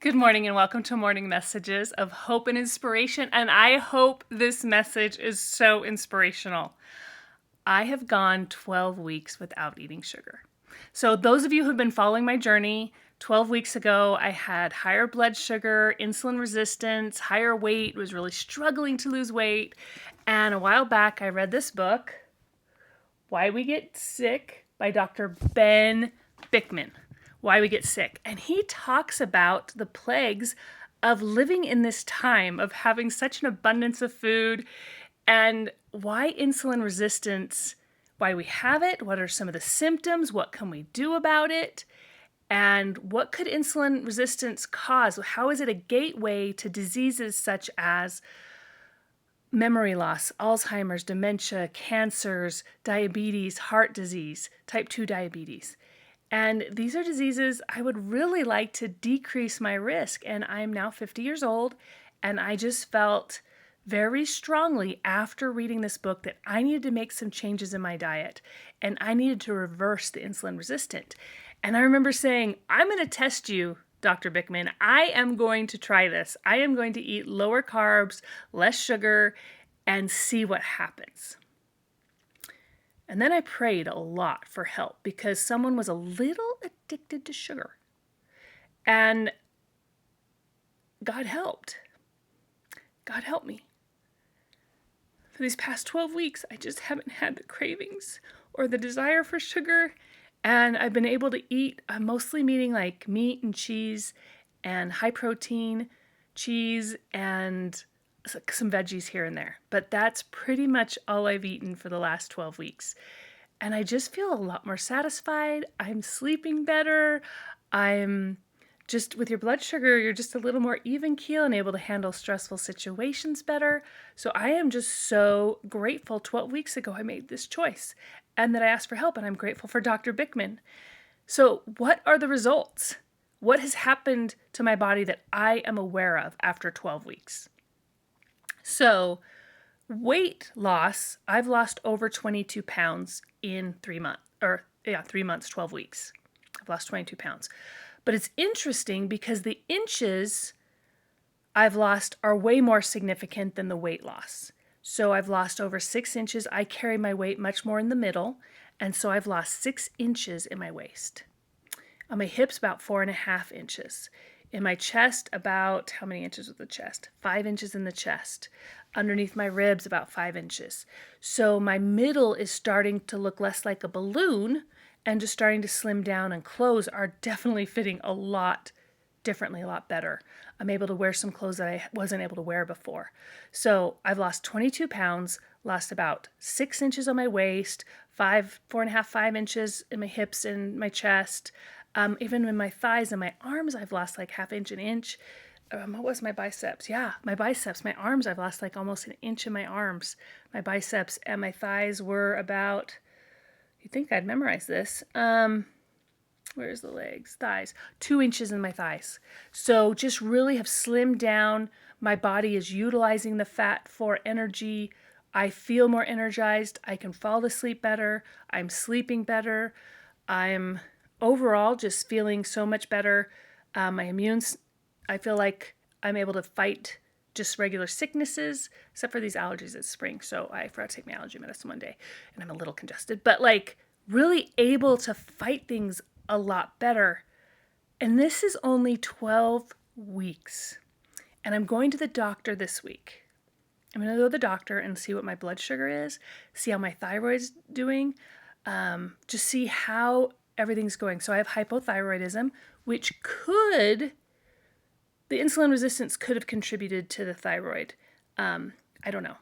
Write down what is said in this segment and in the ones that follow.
Good morning and welcome to Morning Messages of Hope and Inspiration. And I hope this message is so inspirational. I have gone 12 weeks without eating sugar. So, those of you who've been following my journey, 12 weeks ago, I had higher blood sugar, insulin resistance, higher weight, was really struggling to lose weight. And a while back, I read this book, Why We Get Sick by Dr. Ben Bikman. Why We Get Sick. And he talks about the plagues of living in this time of having such an abundance of food and why insulin resistance, why we have it, what are some of the symptoms, what can we do about it, and what could insulin resistance cause? How is it a gateway to diseases such as memory loss, Alzheimer's, dementia, cancers, diabetes, heart disease, type 2 diabetes. And these are diseases I would really like to decrease my risk. And I'm now 50 years old, and I just felt very strongly after reading this book that I needed to make some changes in my diet and I needed to reverse the insulin resistant. And I remember saying, I'm going to test you, Dr. Bikman. I am going to try this. I am going to eat lower carbs, less sugar, and see what happens. And then I prayed a lot for help because someone was a little addicted to sugar. And God helped. God helped me. For these past 12 weeks, I just haven't had the cravings or the desire for sugar. And I've been able to eat, mostly meaning like meat and cheese and high protein cheese and some veggies here and there. But that's pretty much all I've eaten for the last 12 weeks. And I just feel a lot more satisfied. I'm sleeping better. I'm just, with your blood sugar, you're just a little more even keel and able to handle stressful situations better. So I am just so grateful. 12 weeks ago, I made this choice and that I asked for help, and I'm grateful for Dr. Bikman. So what are the results? What has happened to my body that I am aware of after 12 weeks? So weight loss, I've lost over 22 pounds in 3 months, 3 months, 12 weeks. I've lost 22 pounds. But it's interesting because the inches I've lost are way more significant than the weight loss. So I've lost over 6 inches. I carry my weight much more in the middle. And so I've lost 6 inches in my waist. On my hips, about 4.5 inches. In my chest, about, how many inches with the chest? 5 inches in the chest. Underneath my ribs, about 5 inches. So my middle is starting to look less like a balloon and just starting to slim down, and clothes are definitely fitting a lot differently, a lot better. I'm able to wear some clothes that I wasn't able to wear before. So I've lost 22 pounds, lost about 6 inches on my waist, 4.5, 5 inches in my hips and my chest. Even in my thighs and my arms, I've lost like half inch, an inch. What was my biceps? Yeah, my biceps, my arms, I've lost like almost an inch in my arms. My biceps and my thighs were about, you'd think I'd memorize this. Where's the legs? Thighs. 2 inches in my thighs. So just really have slimmed down. My body is utilizing the fat for energy. I feel more energized. I can fall asleep better. I'm sleeping better. I'm overall just feeling so much better. I feel like I'm able to fight just regular sicknesses, except for these allergies this spring. So I forgot to take my allergy medicine one day and I'm a little congested, but like really able to fight things a lot better. And this is only 12 weeks. And I'm going to the doctor this week. I'm going to go to the doctor and see what my blood sugar is, see how my thyroid's doing, just see how everything's going. So I have hypothyroidism, which the insulin resistance could have contributed to the thyroid. I don't know.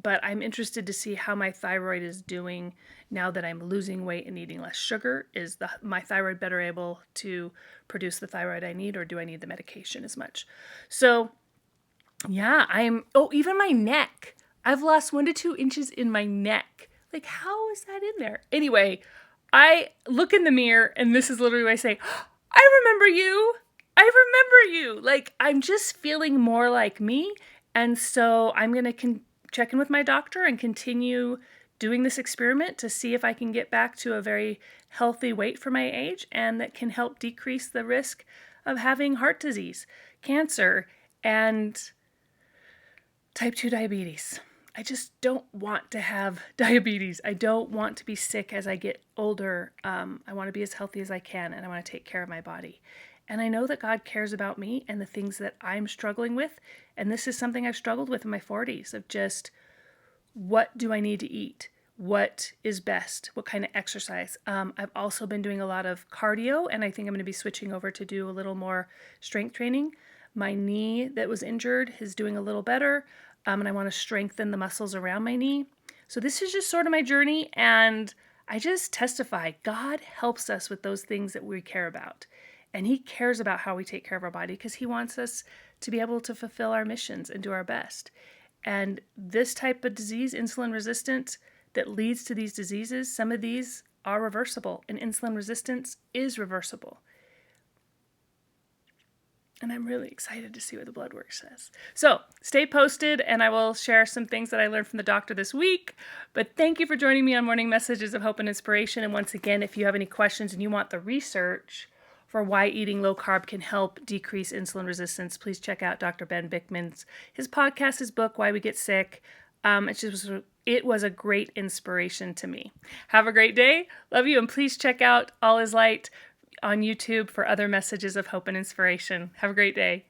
But I'm interested to see how my thyroid is doing now that I'm losing weight and eating less sugar. Is my thyroid better able to produce the thyroid I need, or do I need the medication as much? So yeah, even my neck. I've lost 1 to 2 inches in my neck. Like, how is that in there? Anyway, I look in the mirror and this is literally what I say, I remember you. I remember you. Like, I'm just feeling more like me. And so I'm going to check in with my doctor and continue doing this experiment to see if I can get back to a very healthy weight for my age, and that can help decrease the risk of having heart disease, cancer, and type 2 diabetes. I just don't want to have diabetes. I don't want to be sick as I get older. I want to be as healthy as I can, and I want to take care of my body. And I know that God cares about me and the things that I'm struggling with. And this is something I've struggled with in my 40s of just, what do I need to eat? What is best? What kind of exercise? I've also been doing a lot of cardio, and I think I'm going to be switching over to do a little more strength training. My knee that was injured is doing a little better, and I want to strengthen the muscles around my knee. So this is just sort of my journey, and I just testify God helps us with those things that we care about. And He cares about how we take care of our body because He wants us to be able to fulfill our missions and do our best. And this type of disease, insulin resistant, that leads to these diseases, some of these are reversible, and insulin resistance is reversible. And I'm really excited to see what the blood work says. So stay posted, and I will share some things that I learned from the doctor this week. But thank you for joining me on Morning Messages of Hope and Inspiration. And once again, if you have any questions and you want the research for why eating low carb can help decrease insulin resistance, please check out Dr. Ben Bikman's his podcast, his book, Why We Get Sick. It was a great inspiration to me. Have a great day. Love you. And please check out All Is Light on YouTube for other messages of hope and inspiration. Have a great day.